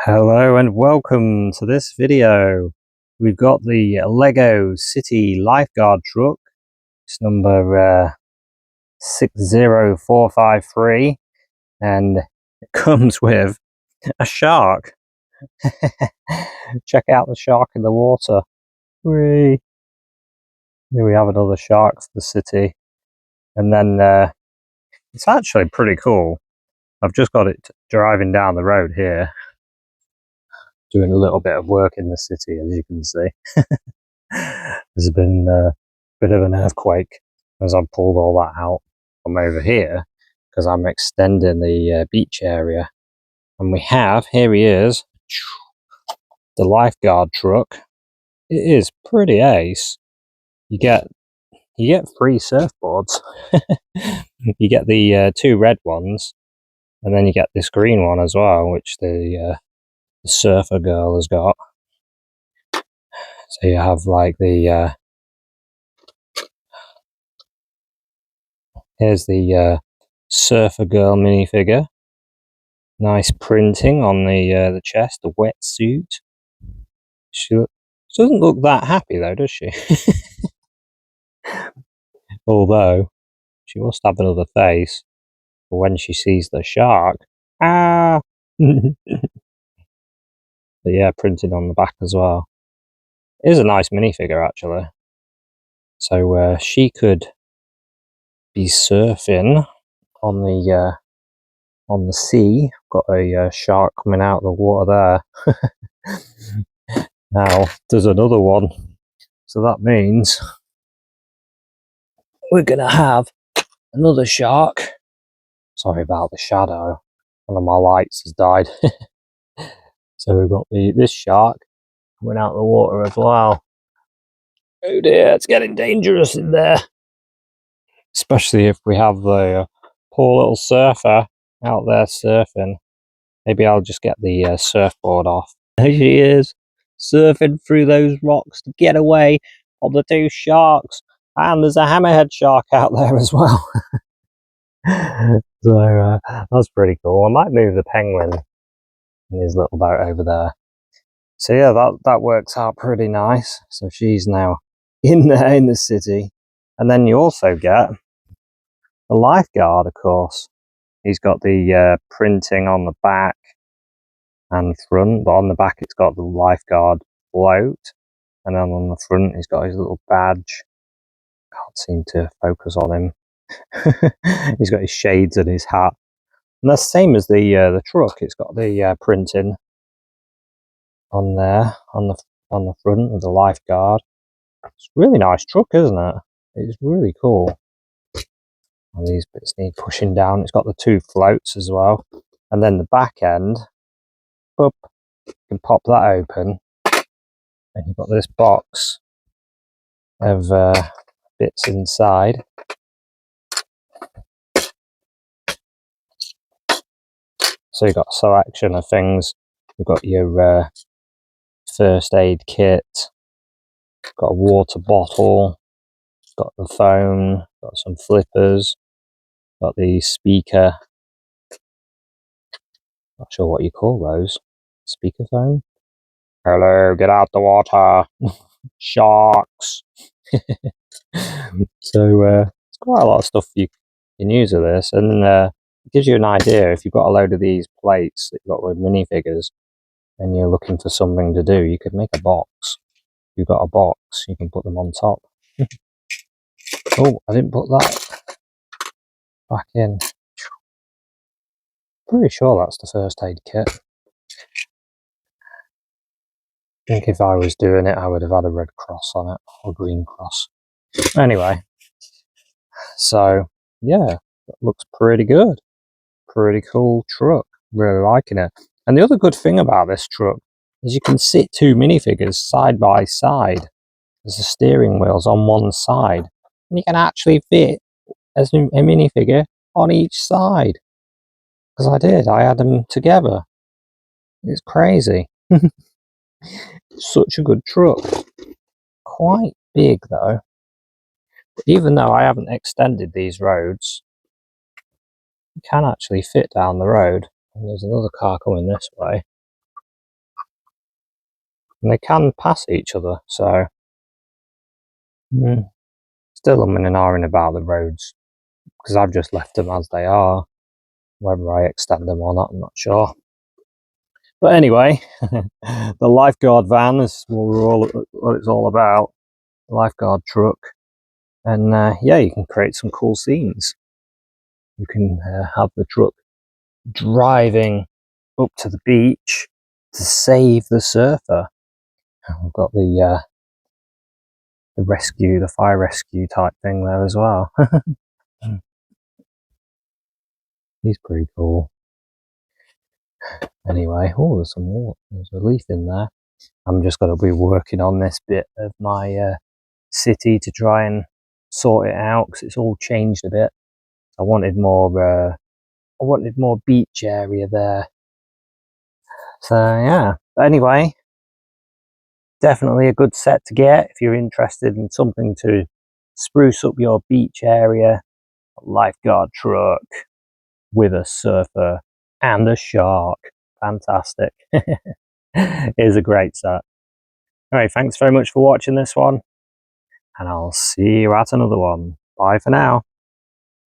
Hello and welcome to this video. We've got the Lego City Lifeguard truck. It's number 60453 and it comes with a shark. Check out the shark in the water. Whee! Here we have another shark for the city. And then it's actually pretty cool. I've just got it driving down the road here, doing a little bit of work in the city, as you can see. There's been a bit of an earthquake as I've pulled all that out from over here because I'm extending the beach area. And we have, here he is, the Lifeguard truck. It is pretty ace. You get free surfboards. You get the two red ones, and then you get this green one as well, which the surfer girl has got. So you have like the here's the surfer girl minifigure. Nice printing on the chest, the wetsuit. She doesn't look that happy though, does she? Although she must have another face for when she sees the shark. Ah! But yeah, printed on the back as well. It is a nice minifigure actually. So she could be surfing on the sea. Got a shark coming out of the water there. Now there's another one, so that means we're gonna have another shark. Sorry about the shadow, one of my lights has died. So we've got this shark coming out of the water as well. Oh dear, it's getting dangerous in there, especially if we have the poor little surfer out there surfing. Maybe I'll just get the surfboard off. There she is, surfing through those rocks to get away from the two sharks. And there's a hammerhead shark out there as well. So that's pretty cool. I might move the penguin in his little boat over there. So yeah, that works out pretty nice. So she's now in there in the city. And then you also get the Lifeguard, of course. He's got the printing on the back and front, but on the back it's got the Lifeguard float, and then on the front he's got his little badge. Can't seem to focus on him. He's got his shades and his hat, and that's the same as the truck. It's got the printing on there on the front of the Lifeguard. It's a really nice truck, isn't it? It's really cool. And these bits need pushing down. It's got the two floats as well, and then the back end. Up, you can pop that open, and you've got this box of bits inside. So you've got a selection of things. You've got your first aid kit, got a water bottle, got the phone, got some flippers, got the speaker. Not sure what you call those. Speakerphone? Hello, get out the water. Sharks. So it's quite a lot of stuff you can use with this, and it gives you an idea. If you've got a load of these plates that you've got with minifigures and you're looking for something to do, you could make a box. If you've got a box, you can put them on top. Oh, I didn't put that back in. Pretty sure that's the first aid kit. I think if I was doing it, I would have had a red cross on it, or green cross. Anyway, so yeah, it looks pretty good. Pretty cool truck. Really liking it. And the other good thing about this truck is you can sit two minifigures side by side. There's the steering wheels on one side, and you can actually fit a minifigure on each side. Because I had them together. It's crazy. Such a good truck. Quite big though. Even though I haven't extended these roads, you can actually fit down the road. And there's another car coming this way. and they can pass each other, so still umming and ahhing about the roads because I've just left them as they are. Whether I extend them or not, I'm not sure. But anyway, the Lifeguard van is what it's all about. Lifeguard truck, and yeah, you can create some cool scenes. You can have the truck driving up to the beach to save the surfer. We've got the rescue, the fire rescue type thing there as well. He's pretty cool. Anyway, oh, there's some more. There's a leaf in there. I'm just going to be working on this bit of my city to try and sort it out because it's all changed a bit. I wanted more beach area there. So yeah. But anyway, definitely a good set to get if you're interested in something to spruce up your beach area. A Lifeguard truck with a surfer and a shark. Fantastic. It is a great set. Alright, thanks very much for watching this one, and I'll see you at another one. Bye for now.